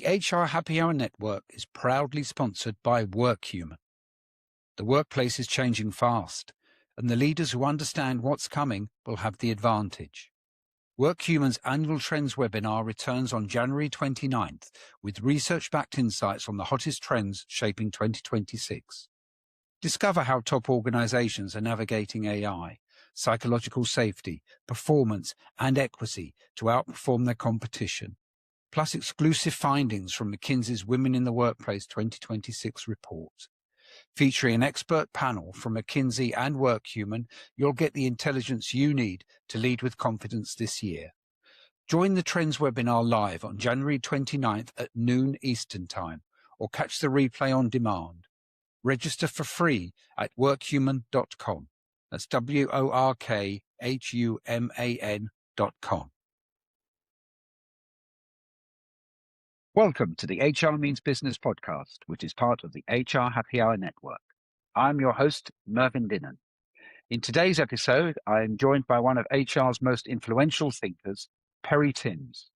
The HR Happy Hour Network is proudly sponsored by WorkHuman. The workplace is changing fast, and the leaders who understand what's coming will have the advantage. WorkHuman's annual Trends webinar returns on January 29th with research-backed insights on the hottest trends shaping 2026. Discover how top organizations are navigating AI, psychological safety, performance, and equity to outperform their competition, plus exclusive findings from McKinsey's Women in the Workplace 2026 report. Featuring an expert panel from McKinsey and WorkHuman, you'll get the intelligence you need to lead with confidence this year. Join the Trends webinar live on January 29th at noon Eastern Time, or catch the replay on demand. Register for free at workhuman.com. That's WORKHUMAN.com. Welcome to the HR Means Business podcast, which is part of the HR Happy Hour Network. I'm your host, Mervyn Dinnen. In today's episode, I am joined by one of HR's most influential thinkers, Perry Timms,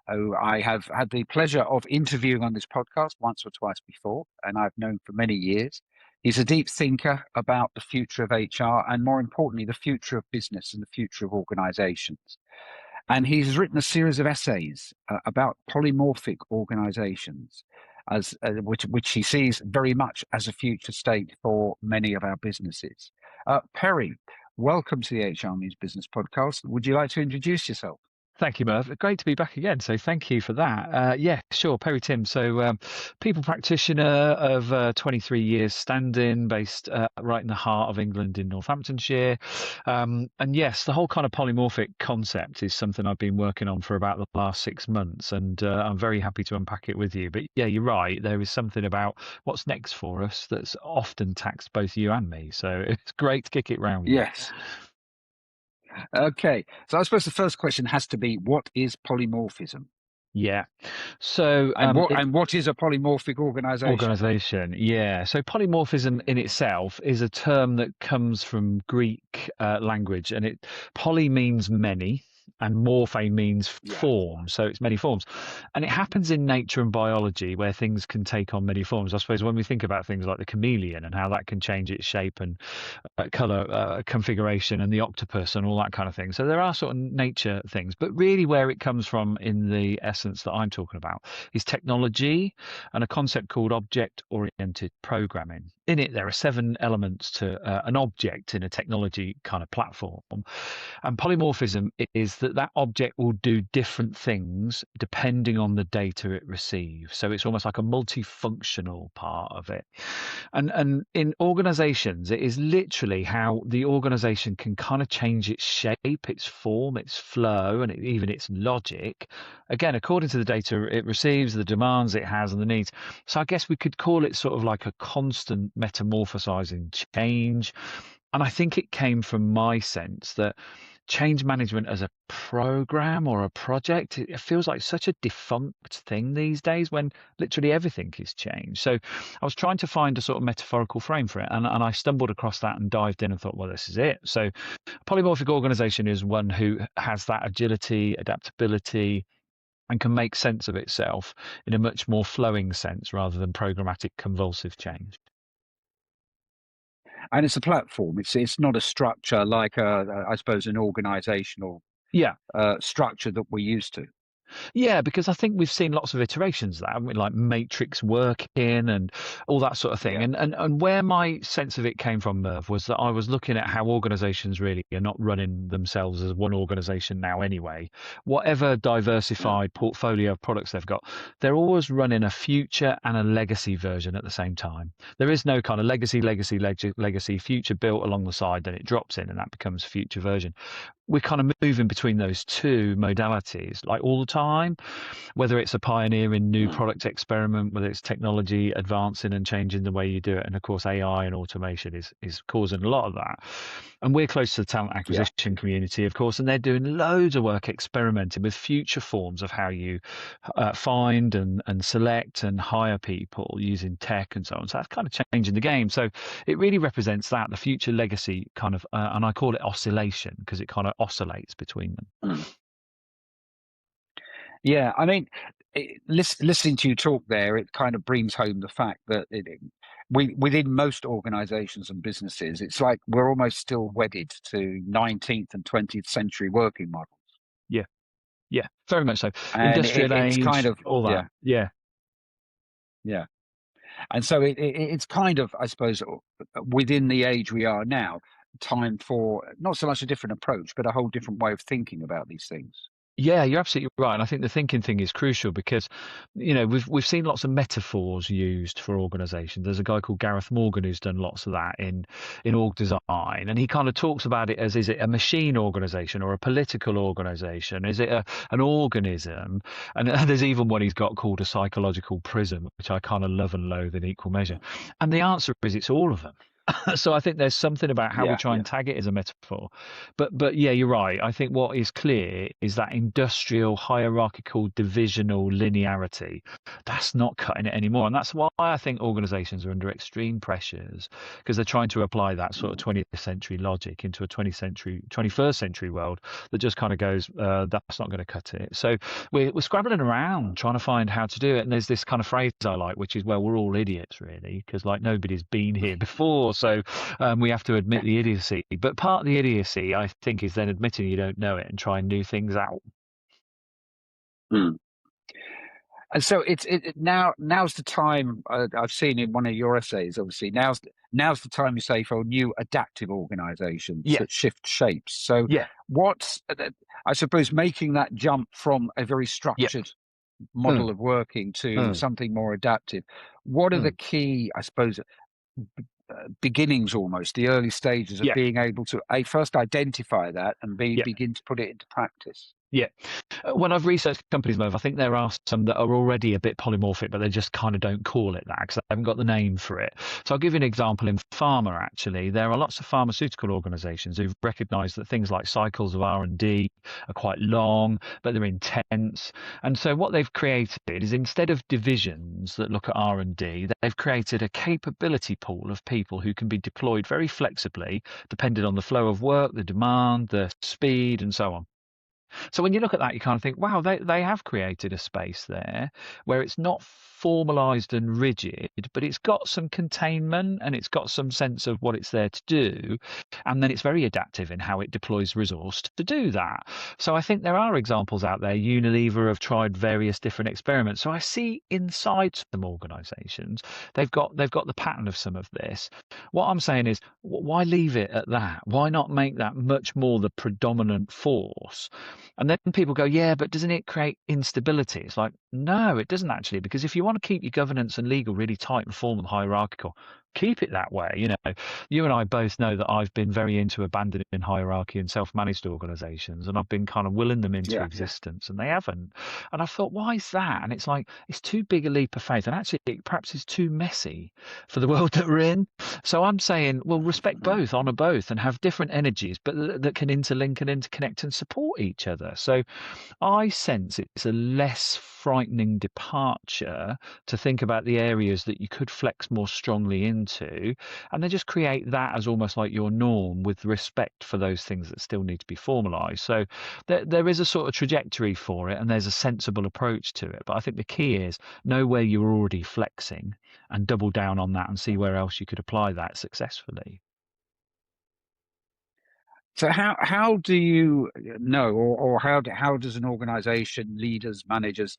who I have had the pleasure of interviewing on this podcast once or twice before, and I've known for many years. He's a deep thinker about the future of HR and, more importantly, the future of business and the future of organizations. And he's written a series of essays about polymorphic organizations, which he sees very much as a future state for many of our businesses. Perry, welcome to the HR Means Business podcast. Would you like to introduce yourself? Thank you, Merv. Great to be back again. So thank you for that. Yeah, sure. Perry Timms. So people practitioner of 23 years standing, based right in the heart of England in Northamptonshire. And yes, the whole kind of polymorphic concept is something I've been working on for about the last 6 months. And I'm very happy to unpack it with you. But yeah, you're right. There is something about what's next for us that's often taxed both you and me. So it's great to kick it round. Yes. Okay, so I suppose the first question has to be, what is polymorphism? Yeah. So and what is a polymorphic organization? Yeah. So polymorphism in itself is a term that comes from Greek language, and poly means many, and morphe means form. So it's many forms, and it happens in nature and biology where things can take on many forms. I suppose when we think about things like the chameleon and how that can change its shape and color configuration, and the octopus and all that kind of thing. So there are sort of nature things, but really where it comes from in the essence that I'm talking about is technology and a concept called object-oriented programming. In it, there are 7 elements to an object in a technology kind of platform. And polymorphism is that object will do different things depending on the data it receives. So it's almost like a multifunctional part of it. And in organizations, it is literally how the organization can kind of change its shape, its form, its flow, and even its logic, again, according to the data it receives, the demands it has, and the needs. So I guess we could call it sort of like a constant metamorphosizing change. And I think it came from my sense that change management as a program or a project, it feels like such a defunct thing these days when literally everything is changed. So I was trying to find a sort of metaphorical frame for it, and I stumbled across that and dived in and thought, well, this is it. So a polymorphic organization is one who has that agility, adaptability, and can make sense of itself in a much more flowing sense rather than programmatic convulsive change. And it's a platform. It's not a structure like I suppose an organizational structure that we're used to. Yeah, because I think we've seen lots of iterations of that, haven't we? Like matrix working and all that sort of thing. Yeah. And where my sense of it came from, Merv, was that I was looking at how organizations really are not running themselves as one organization now anyway. Whatever diversified portfolio of products they've got, they're always running a future and a legacy version at the same time. There is no kind of legacy, future built along the side, then it drops in and that becomes future version. We're kind of moving between those two modalities like all the time, whether it's a pioneering new product experiment, whether it's technology advancing and changing the way you do it. And of course, AI and automation is causing a lot of that. And we're close to the talent acquisition community, of course, and they're doing loads of work experimenting with future forms of how you find and select and hire people using tech and so on. So that's kind of changing the game. So it really represents that, the future legacy kind of, and I call it oscillation because it kind of oscillates between them. Yeah, I mean, listening to you talk there, it kind of brings home the fact that within most organizations and businesses, it's like we're almost still wedded to 19th and 20th century working models. Yeah, yeah, very much so. And Industrial it's kind age, of, all yeah, that. Yeah. yeah. And so it's kind of, I suppose, within the age we are now, time for not so much a different approach, but a whole different way of thinking about these things. Yeah, you're absolutely right. And I think the thinking thing is crucial because, we've seen lots of metaphors used for organizations. There's a guy called Gareth Morgan who's done lots of that in org design. And he kind of talks about it as, is it a machine organization or a political organization? Is it an organism? And there's even one he's got called a psychological prism, which I kind of love and loathe in equal measure. And the answer is it's all of them. So I think there's something about how we Yeah, try yeah. and tag it as a metaphor. But yeah, you're right. I think what is clear is that industrial, hierarchical, divisional linearity, that's not cutting it anymore. And that's why I think organizations are under extreme pressures because they're trying to apply that sort of 20th century logic into a 21st century world that just kind of goes, that's not going to cut it. So we're scrabbling around trying to find how to do it. And there's this kind of phrase I like, which is, well, we're all idiots, really, because like nobody's been here before. So we have to admit the idiocy. But part of the idiocy, I think, is then admitting you don't know it and trying new things out. Mm. And so now's the time. I've seen in one of your essays, obviously now's the time, you say, for new adaptive organisations Yeah, that shift shapes. So yeah, what's I suppose making that jump from a very yeah. structured model of working to Mm, something more adaptive? What are the mm. key, I suppose, beginnings, almost the early stages of Yeah, being able to first identify that and yeah, begin to put it into practice? yeah. When I've researched companies, Merv, I think there are some that are already a bit polymorphic, but they just kind of don't call it that because they haven't got the name for it. So I'll give you an example in pharma, actually. There are lots of pharmaceutical organizations who've recognized that things like cycles of R&D are quite long, but they're intense. And so what they've created is, instead of divisions that look at R&D, they've created a capability pool of people who can be deployed very flexibly, depending on the flow of work, the demand, the speed, and so on. So when you look at that, you kind of think, wow, they have created a space there where it's not formalized and rigid, but it's got some containment and it's got some sense of what it's there to do. And then it's very adaptive in how it deploys resource to do that. So I think there are examples out there. Unilever have tried various different experiments. So I see inside some organizations, they've got the pattern of some of this. What I'm saying is, why leave it at that? Why not make that much more the predominant force? And then people go, yeah, but doesn't it create instability? It's like, no, it doesn't actually, because if you want to keep your governance and legal really tight and formal and hierarchical, keep it that way. You and I both know that I've been very into abandoning hierarchy and self-managed organizations, and I've been kind of willing them into existence, and they haven't. And I thought, why is that? And it's like, it's too big a leap of faith, and actually perhaps it's too messy for the world that we're in. So I'm saying, well, respect both, honor both, and have different energies, but that can interlink and interconnect and support each other. So I sense it's a less frightening departure to think about the areas that you could flex more strongly into, and then just create that as almost like your norm, with respect for those things that still need to be formalized. So there is a sort of trajectory for it, and there's a sensible approach to it. But I think the key is know where you're already flexing and double down on that and see where else you could apply that successfully. So how do you know, or how does an organization, leaders, managers,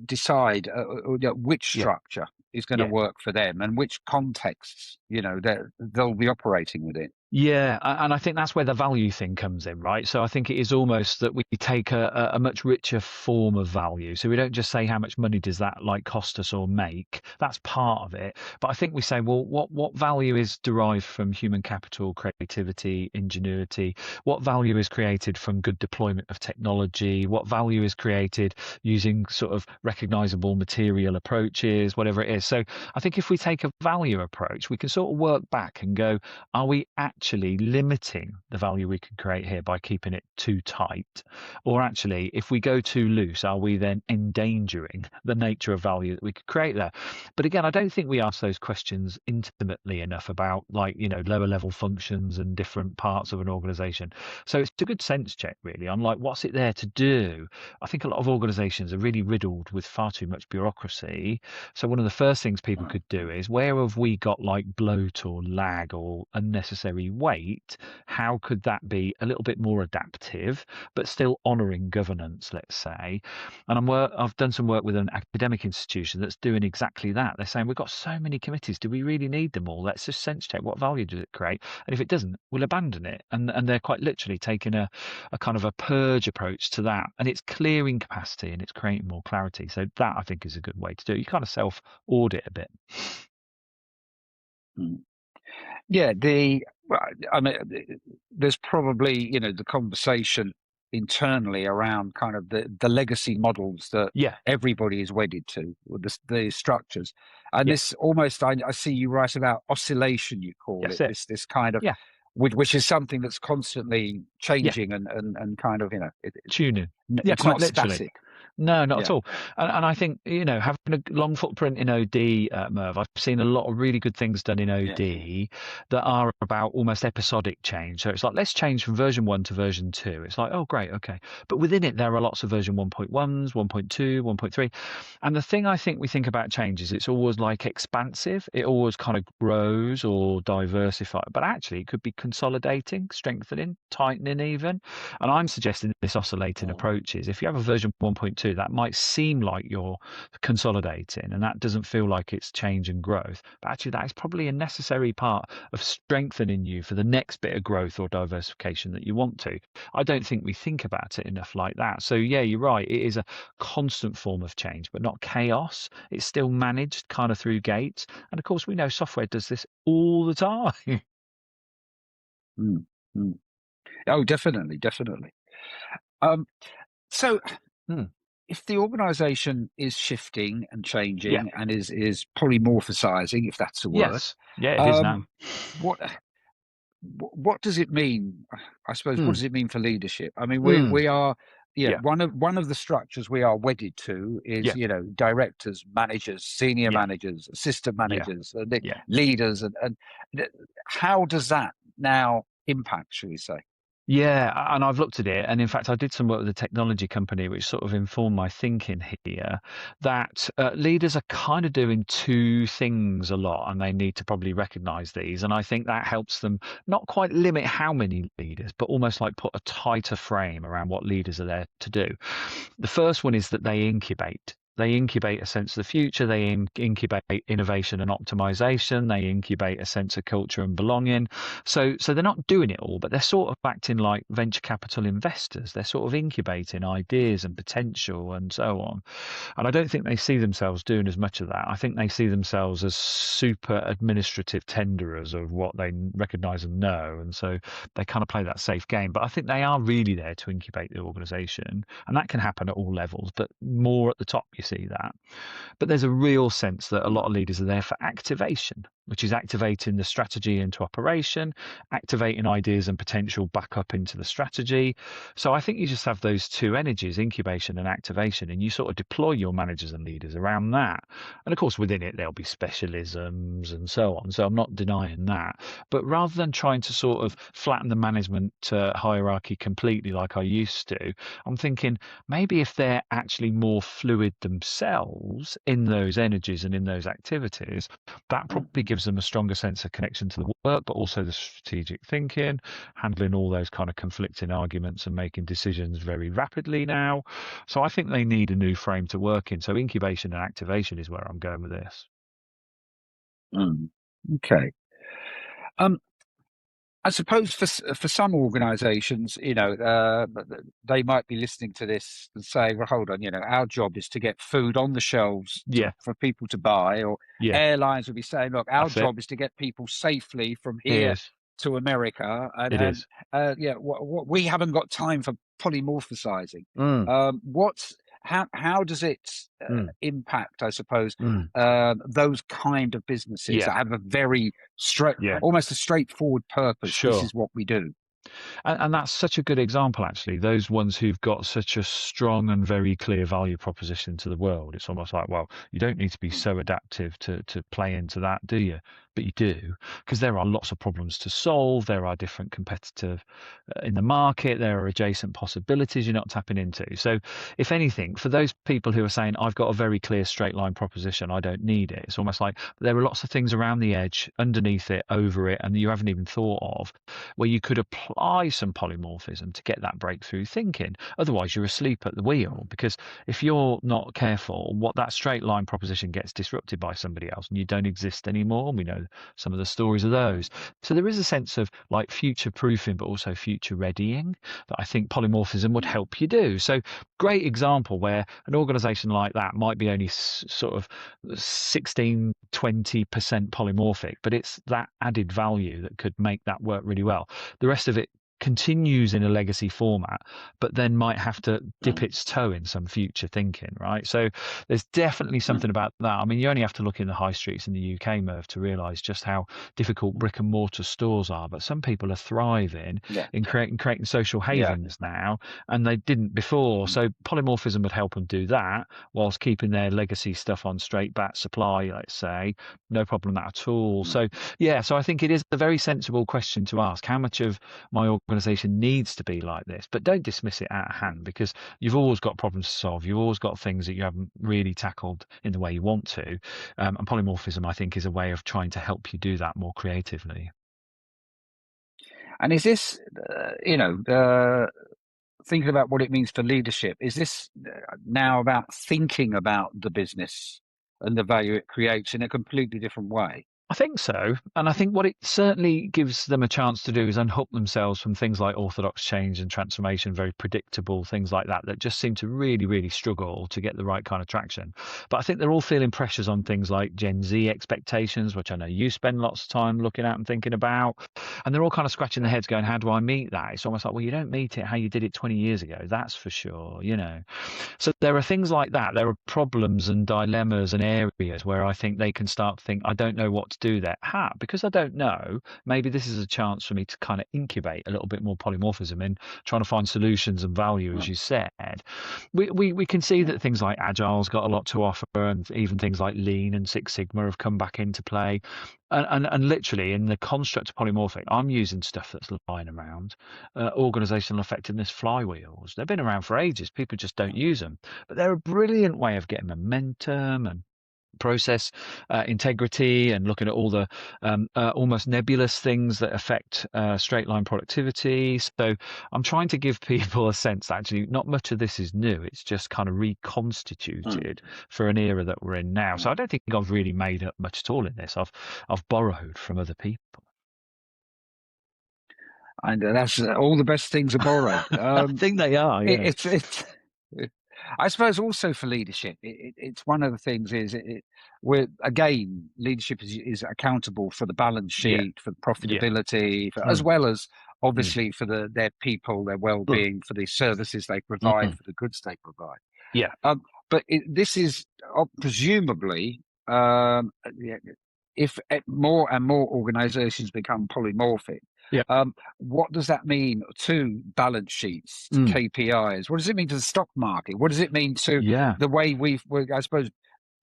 decide which Yeah. structure is going to Yeah. work for them and which contexts they'll be operating within? Yeah, and I think that's where the value thing comes in, right? So I think it is almost that we take a much richer form of value. So we don't just say how much money does that like cost us or make. That's part of it. But I think we say, well, what value is derived from human capital, creativity, ingenuity? What value is created from good deployment of technology? What value is created using sort of recognizable material approaches, whatever it is? So I think if we take a value approach, we can sort of work back and go, are we actually actually limiting the value we can create here by keeping it too tight? Or actually, if we go too loose, are we then endangering the nature of value that we could create there? But again, I don't think we ask those questions intimately enough about, like, lower level functions and different parts of an organization. So it's a good sense check really on, like, what's it there to do? I think a lot of organizations are really riddled with far too much bureaucracy. So one of the first things people could do is, where have we got like bloat or lag or unnecessary weight? How could that be a little bit more adaptive, but still honoring governance, let's say? And I've done some work with an academic institution that's doing exactly that. They're saying, we've got so many committees. Do we really need them all? Let's just sense check what value does it create? And if it doesn't, we'll abandon it. And they're quite literally taking a kind of a purge approach to that. And it's clearing capacity and it's creating more clarity. So that, I think, is a good way to do it. You kind of self-audit a bit. Yeah, I mean, there's probably, the conversation internally around kind of the legacy models that everybody is wedded to, or the structures. And this almost, I see you write about oscillation, you call it, this kind of, which is something that's constantly changing and kind of, tuning. It's Quite not literally. static. No, not at all. And I think, having a long footprint in OD, Merv, I've seen a lot of really good things done in OD that are about almost episodic change. So it's like, let's change from version 1 to version 2. It's like, oh, great, okay. But within it, there are lots of version 1.1s, 1.2, 1.3. And the thing I think we think about change is it's always like expansive. It always kind of grows or diversifies. But actually, it could be consolidating, strengthening, tightening even. And I'm suggesting this oscillating approach is, if you have a version 1.2, that might seem like you're consolidating and that doesn't feel like it's change and growth. But actually, that is probably a necessary part of strengthening you for the next bit of growth or diversification that you want to. I don't think we think about it enough like that. So yeah, you're right. It is a constant form of change, but not chaos. It's still managed kind of through gates. And of course, we know software does this all the time. Oh, definitely. So if the organization is shifting and changing and is polymorphizing, if that's a word, it is now. What does it mean? I suppose, what does it mean for leadership? I mean, we are, one of the structures we are wedded to is, directors, managers, senior managers, assistant managers, leaders, and how does that now impact, shall we say? Yeah, and I've looked at it, and in fact, I did some work with a technology company, which sort of informed my thinking here, that leaders are kind of doing two things a lot, and they need to probably recognize these. And I think that helps them not quite limit how many leaders, but almost like put a tighter frame around what leaders are there to do. The first one is that they incubate. They incubate a sense of the future. They incubate innovation and optimization. They incubate a sense of culture and belonging. So they're not doing it all, but they're sort of acting like venture capital investors. They're sort of incubating ideas and potential and so on. And I don't think they see themselves doing as much of that. I think they see themselves as super administrative tenderers of what they recognize and know. And so they kind of play that safe game. But I think they are really there to incubate the organization. And that can happen at all levels, but more at the top, you see that. But there's a real sense that a lot of leaders are there for activation, which is activating the strategy into operation, activating ideas and potential back up into the strategy. So I think you just have those two energies, incubation and activation, and you sort of deploy your managers and leaders around that. And of course, within it, there'll be specialisms and so on. So I'm not denying that. But rather than trying to sort of flatten the management hierarchy completely like I used to, I'm thinking maybe if they're actually more fluid themselves in those energies and in those activities, that probably gives them a stronger sense of connection to the work, but also the strategic thinking, handling all those kind of conflicting arguments and making decisions very rapidly now. So I think they need a new frame to work in. So incubation and activation is where I'm going with this. Okay. I suppose for some organisations, they might be listening to this and say, "Well, hold on, our job is to get food on the shelves for people to buy." Or airlines will be saying, "Look, our job is to get people safely from here to America." And we haven't got time for polymorphizing. how does it impact, I suppose, those kind of businesses that have a very almost a straightforward purpose? This Sure. is what we do. And that's such a good example, actually. Those ones who've got such a strong and very clear value proposition to the world. It's almost like, well, you don't need to be so adaptive to play into that, do you? But you do, because there are lots of problems to solve. There are different competitive in the market. There are adjacent possibilities you're not tapping into. So, if anything, for those people who are saying, I've got a very clear straight line proposition, I don't need it, it's almost like there are lots of things around the edge, underneath it, over it, and you haven't even thought of, where you could apply some polymorphism to get that breakthrough thinking. Otherwise, you're asleep at the wheel, because if you're not careful, what that straight line proposition gets disrupted by somebody else and you don't exist anymore. And we know some of the stories of those. So there is a sense of like future proofing, but also future readying that I think polymorphism would help you do. So great example where an organization like that might be only sort of 16, 20% polymorphic, but it's that added value that could make that work really well. The rest of it continues in a legacy format, but then might have to dip its toe in some future thinking, right? So there's definitely something about that. I mean, you only have to look in the high streets in the UK, Merv, to realise just how difficult brick and mortar stores are. But some people are thriving in creating social havens now, and they didn't before. So polymorphism would help them do that whilst keeping their legacy stuff on straight bat supply, let's say. No problem at all. So yeah, so I think it is a very sensible question to ask. How much of my organization needs to be like this? But don't dismiss it out of hand, because you've always got problems to solve. You've always got things that you haven't really tackled in the way you want to. And polymorphism, I think, is a way of trying to help you do that more creatively. And is this, thinking about what it means for leadership, is this now about thinking about the business and the value it creates in a completely different way? I think so. And I think what it certainly gives them a chance to do is unhook themselves from things like orthodox change and transformation, very predictable things like that, that just seem to really, really struggle to get the right kind of traction. But I think they're all feeling pressures on things like Gen Z expectations, which I know you spend lots of time looking at and thinking about. And they're all kind of scratching their heads going, how do I meet that? It's almost like, well, you don't meet it how you did it 20 years ago. That's for sure, you know. So there are things like that. There are problems and dilemmas and areas where I think they can start to think, I don't know what to do there. Because I don't know, maybe this is a chance for me to kind of incubate a little bit more polymorphism in trying to find solutions and value, as you said. We can see that things like Agile's got a lot to offer, and even things like Lean and Six Sigma have come back into play. And literally in the construct of polymorphic, I'm using stuff that's lying around, organizational effectiveness flywheels. They've been around for ages. People just don't use them, but they're a brilliant way of getting momentum and process integrity, and looking at all the almost nebulous things that affect straight line productivity. So I'm trying to give people a sense that actually not much of this is new. It's just kind of reconstituted for an era that we're in now. So I don't think I've really made up much at all in this. I've borrowed from other people. And that's all the best things are borrowed. I think they are. Yeah. I suppose also for leadership, it's one of the things is we're again, leadership is accountable for the balance sheet, for the profitability, as well as obviously for their people, their well-being, for the services they provide, for the goods they provide. Yeah. But this is presumably, if more and more organisations become polymorphic, what does that mean to balance sheets, to KPIs? What does it mean to the stock market? What does it mean to the way I suppose,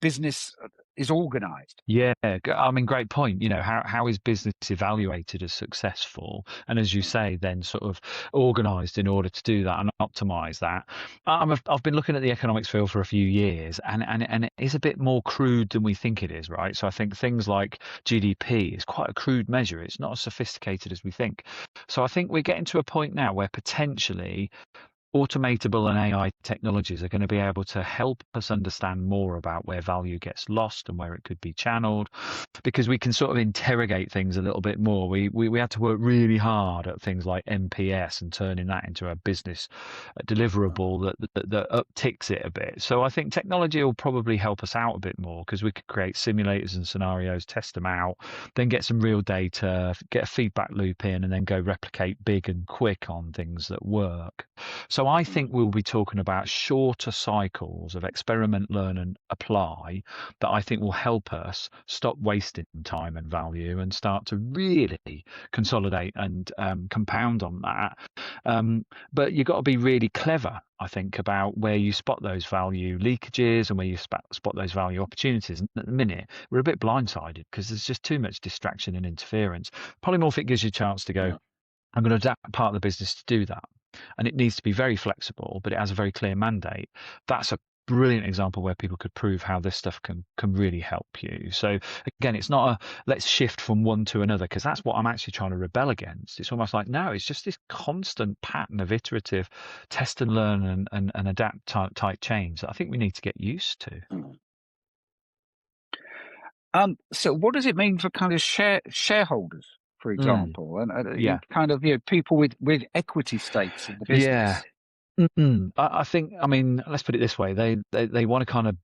business is organised? Yeah, I mean, great point. You know, how is business evaluated as successful? And as you say, then sort of organised in order to do that and optimise that. I've been looking at the economics field for a few years, and it is a bit more crude than we think it is, right? So I think things like GDP is quite a crude measure. It's not as sophisticated as we think. So I think we're getting to a point now where potentially automatable and AI technologies are going to be able to help us understand more about where value gets lost and where it could be channeled, because we can sort of interrogate things a little bit more. We had to work really hard at things like MPS and turning that into a business deliverable that upticks it a bit. So I think technology will probably help us out a bit more, because we could create simulators and scenarios, test them out, then get some real data, get a feedback loop in, and then go replicate big and quick on things that work. So So I think we'll be talking about shorter cycles of experiment, learn, and apply that I think will help us stop wasting time and value and start to really consolidate and compound on that. But you've got to be really clever, I think, about where you spot those value leakages and where you spot those value opportunities. And at the minute, we're a bit blindsided because there's just too much distraction and interference. Polymorphic gives you a chance to go, I'm going to adapt part of the business to do that. And it needs to be very flexible, but it has a very clear mandate. That's a brilliant example where people could prove how this stuff can really help you. So again, it's not a let's shift from one to another, because that's what I'm actually trying to rebel against. It's almost like, no, it's just this constant pattern of iterative test and learn and adapt type change that I think we need to get used to. So what does it mean for kind of shareholders, for example, and kind of people with equity stakes in the business? I think, I mean, let's put it this way: they want to kind of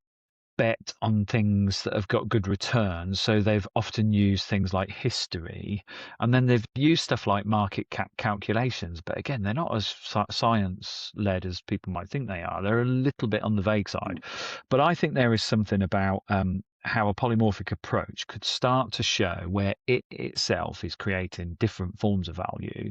bet on things that have got good returns, so they've often used things like history, and then they've used stuff like market cap calculations, but again, they're not as science led as people might think they are. They're a little bit on the vague side. But I think there is something about how a polymorphic approach could start to show where it itself is creating different forms of value,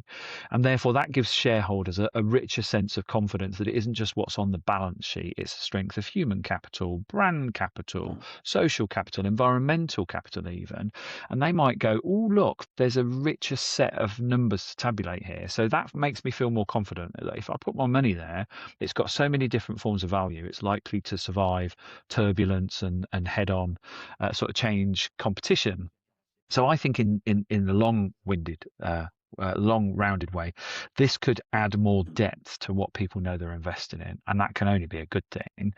and therefore that gives shareholders a richer sense of confidence that it isn't just what's on the balance sheet. It's the strength of human capital, brand capital, social capital, environmental capital even. And they might go, oh, look, there's a richer set of numbers to tabulate here. So that makes me feel more confident that if I put my money there, it's got so many different forms of value, it's likely to survive turbulence and head on sort of change competition. So I think in the long-winded, long-rounded way, this could add more depth to what people know they're investing in, and that can only be a good thing.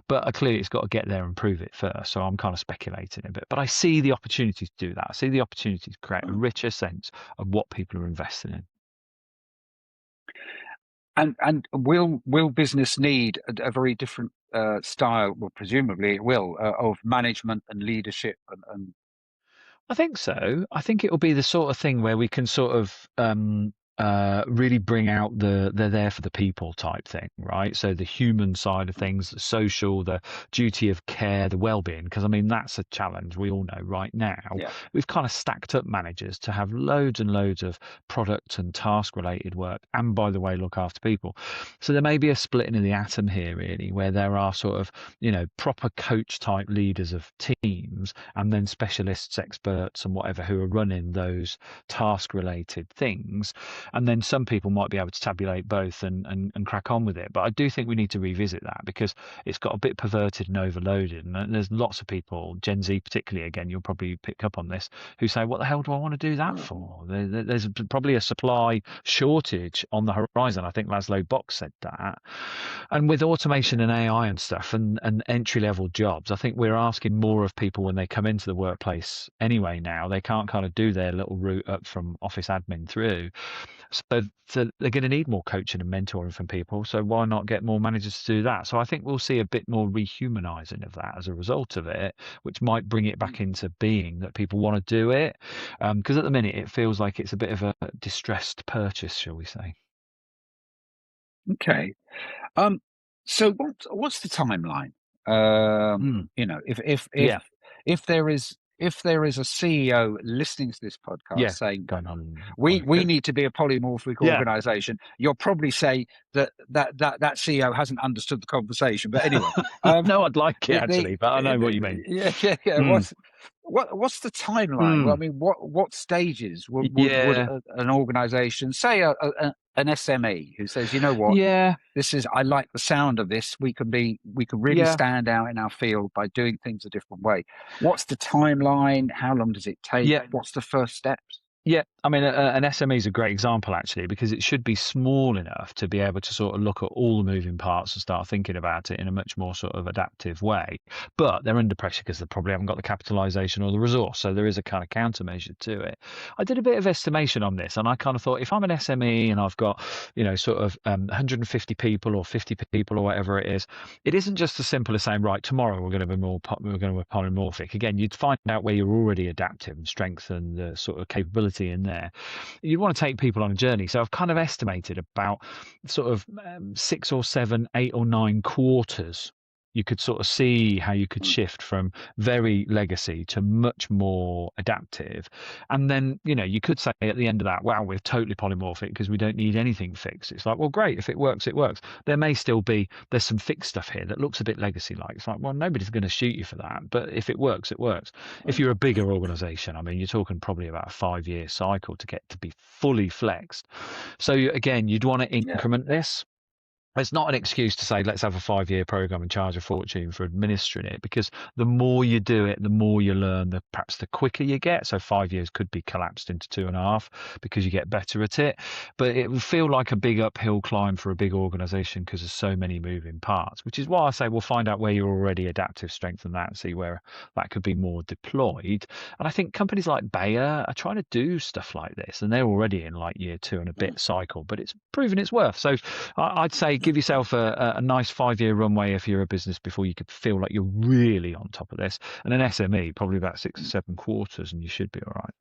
But clearly, it's got to get there and prove it first. So I'm kind of speculating a bit, but I see the opportunity to do that. I see the opportunity to create a richer sense of what people are investing in. And will business need a very different style? Well, presumably it will, of management and leadership and I think so. I think it will be the sort of thing where we can sort of really bring out they're there for the people type thing, right? So the human side of things, the social, the duty of care, the well-being, because I mean that's a challenge we all know right now. We've kind of stacked up managers to have loads and loads of product and task related work, and by the way, look after people. So there may be a splitting of the atom here, really, where there are sort of proper coach type leaders of teams, and then specialists, experts, and whatever who are running those task related things. And then some people might be able to tabulate both and crack on with it. But I do think we need to revisit that, because it's got a bit perverted and overloaded. And there's lots of people, Gen Z particularly, again, you'll probably pick up on this, who say, what the hell do I want to do that for? There's probably a supply shortage on the horizon. I think Laszlo Box said that. And with automation and AI and stuff and entry-level jobs, I think we're asking more of people when they come into the workplace anyway now. They can't kind of do their little route up from office admin through. So they're going to need more coaching and mentoring from people. So why not get more managers to do that? So I think we'll see a bit more rehumanizing of that as a result of it, which might bring it back into being that people want to do it. Because at the minute, it feels like it's a bit of a distressed purchase, shall we say. Okay. So what's the timeline? If there is a CEO listening to this podcast saying, we need to be a polymorphic organization, you'll probably say that CEO hasn't understood the conversation. But anyway, no, I'd like it actually, but I know what you mean. Yeah. What's the timeline? Well, I mean, what stages would an organization, say an SME who says, you know what, I like the sound of this. We can really stand out in our field by doing things a different way. What's the timeline? How long does it take? What's the first steps? Yeah, I mean, an SME is a great example, actually, because it should be small enough to be able to sort of look at all the moving parts and start thinking about it in a much more sort of adaptive way. But they're under pressure because they probably haven't got the capitalization or the resource. So there is a kind of countermeasure to it. I did a bit of estimation on this, and I kind of thought, if I'm an SME and I've got, sort of 150 people or 50 people or whatever it is, it isn't just as simple as saying, right, tomorrow we're going to be polymorphic. Again, you'd find out where you're already adaptive and strengthen the sort of capability in there. You want to take people on a journey. So I've kind of estimated about sort of 6 or 7, 8 or 9 quarters. You could sort of see how you could shift from very legacy to much more adaptive. And then, you could say at the end of that, wow, we're totally polymorphic because we don't need anything fixed. It's like, well, great. If it works, it works. There may still be, there's some fixed stuff here that looks a bit legacy-like. It's like, well, nobody's going to shoot you for that. But if it works, it works. If you're a bigger organization, I mean, you're talking probably about a 5-year cycle to get to be fully flexed. So again, you'd want to increment this. It's not an excuse to say, let's have a 5-year program and charge a fortune for administering it, because the more you do it, the more you learn, perhaps the quicker you get. So 5 years could be collapsed into 2.5 because you get better at it. But it will feel like a big uphill climb for a big organization because there's so many moving parts, which is why I say we'll find out where you're already adaptive, strengthen that, and see where that could be more deployed. And I think companies like Bayer are trying to do stuff like this, and they're already in like year 2 and a bit cycle, but it's proven its worth. So I'd say give yourself a nice 5-year runway if you're a business before you could feel like you're really on top of this. And an SME, probably about 6 or 7 quarters, and you should be all right.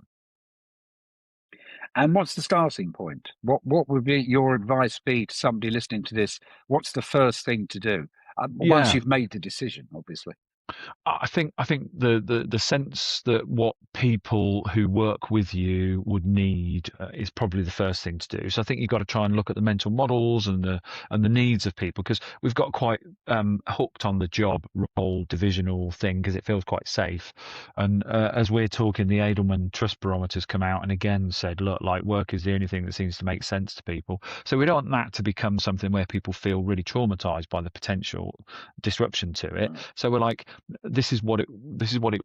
And what's the starting point? What would be your advice be to somebody listening to this? What's the first thing to do once you've made the decision, obviously? I think the sense that what people who work with you would need is probably the first thing to do. So I think you've got to try and look at the mental models and the needs of people, because we've got quite hooked on the job role divisional thing because it feels quite safe. And as we're talking, the Edelman Trust Barometers come out and again said, look, like work is the only thing that seems to make sense to people. So we don't want that to become something where people feel really traumatized by the potential disruption to it. So we're like, this is what it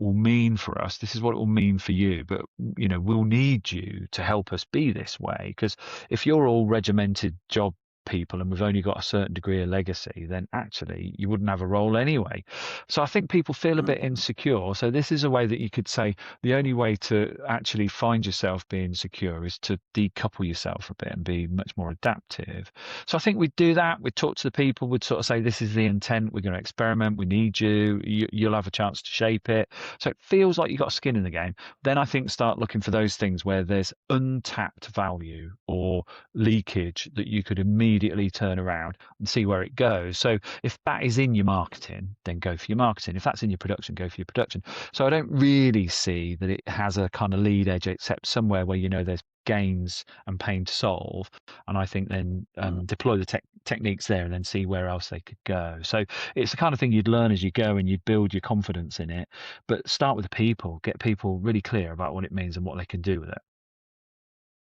will mean for us. This is what it will mean for you. But we'll need you to help us be this way, because if you're all regimented job people and we've only got a certain degree of legacy, then actually you wouldn't have a role anyway. So I think people feel a bit insecure. So this is a way that you could say the only way to actually find yourself being secure is to decouple yourself a bit and be much more adaptive. So I think we'd do that. We'd talk to the people. We'd sort of say, this is the intent. We're going to experiment. We need you. You'll have a chance to shape it. So it feels like you've got skin in the game. Then I think start looking for those things where there's untapped value or leakage that you could immediately turn around and see where it goes. So if that is in your marketing, then go for your marketing. If that's in your production, go for your production. So I don't really see that it has a kind of lead edge, except somewhere where there's gains and pain to solve. And I think then deploy the techniques there and then see where else they could go. So it's the kind of thing you'd learn as you go and you'd build your confidence in it. But start with the people, get people really clear about what it means and what they can do with it.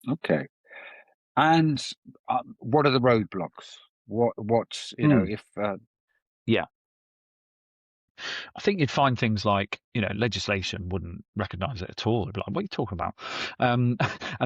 Okay. And what are the roadblocks? What's if yeah. I think you'd find things like, legislation wouldn't recognise it at all. It'd be like, what are you talking about? And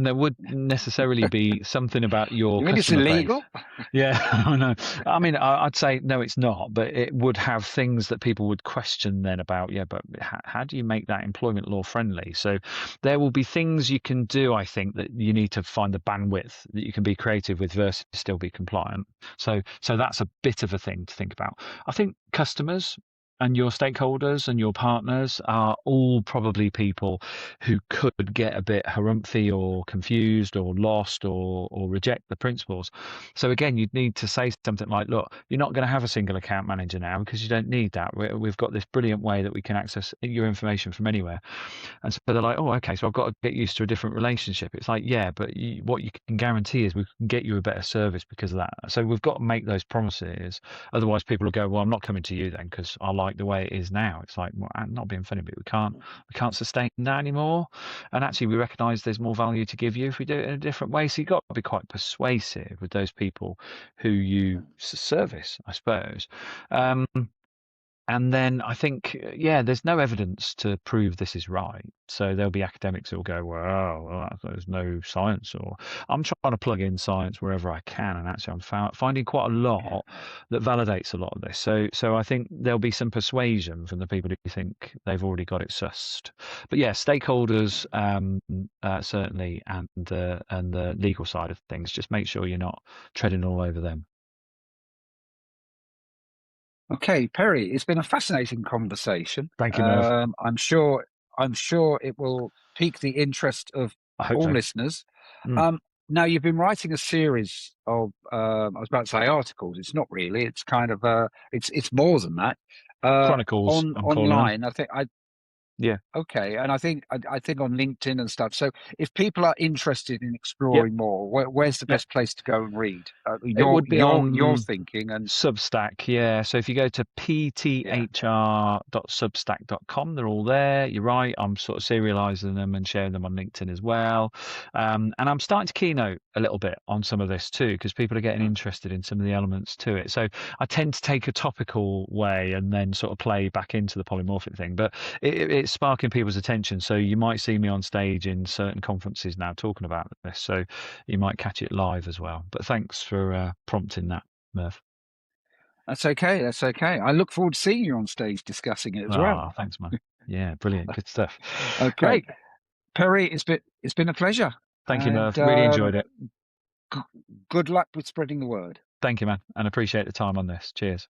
there would necessarily be something about your you mean customer it's illegal? base. Yeah, I know. I mean, I'd say no, it's not, but it would have things that people would question then about, but how do you make that employment law friendly? So there will be things you can do, I think, that you need to find the bandwidth that you can be creative with versus still be compliant. So that's a bit of a thing to think about. I think customers and your stakeholders and your partners are all probably people who could get a bit harumphy or confused or lost or reject the principles. So again, you'd need to say something like, look, you're not going to have a single account manager now because you don't need that. We've got this brilliant way that we can access your information from anywhere. And so they're like, oh, okay, so I've got to get used to a different relationship. It's like, yeah, but what you can guarantee is we can get you a better service because of that. So we've got to make those promises. Otherwise, people will go, well, I'm not coming to you then because I like the way it is now. It's like, well, I'm not being funny, but we can't sustain that anymore. And actually, we recognise there's more value to give you if we do it in a different way. So you've got to be quite persuasive with those people who you service, I suppose. And then I think, there's no evidence to prove this is right. So there'll be academics who will go, well, there's no science. Or I'm trying to plug in science wherever I can. And actually, I'm finding quite a lot that validates a lot of this. So I think there'll be some persuasion from the people who think they've already got it sussed. But yeah, stakeholders certainly, and the legal side of things. Just make sure you're not treading all over them. Okay, Perry, it's been a fascinating conversation. Thank you, Merv. I'm sure it will pique the interest of I hope all so. listeners. Mm. Now, you've been writing a series of, I was about to say articles. It's not really. It's kind of, it's more than that. Chronicles, I'm calling them. Online, I think Yeah. okay, and I think on LinkedIn and stuff. So, if people are interested in Yep. exploring more, where's the Yep. best place to go and read? It would be Your on thinking and Substack, yeah. So if you go to yeah. pthr.substack.com, they're all there. You're right. I'm sort of serializing them and sharing them on LinkedIn as well. And I'm starting to keynote a little bit on some of this too, because people are getting interested in some of the elements to it. So I tend to take a topical way and then sort of play back into the polymorphic thing. But it's sparking people's attention. So you might see me on stage in certain conferences now talking about this. So you might catch it live as well. But thanks for prompting that, Merv. That's okay. That's okay. I look forward to seeing you on stage discussing it as well. Ah, thanks, man. Yeah, brilliant. Good stuff. Okay, Great. Perry, it's been a pleasure, Thank you, and Merv. Really enjoyed it. good luck with spreading the word. Thank you, man. And appreciate the time on this. Cheers.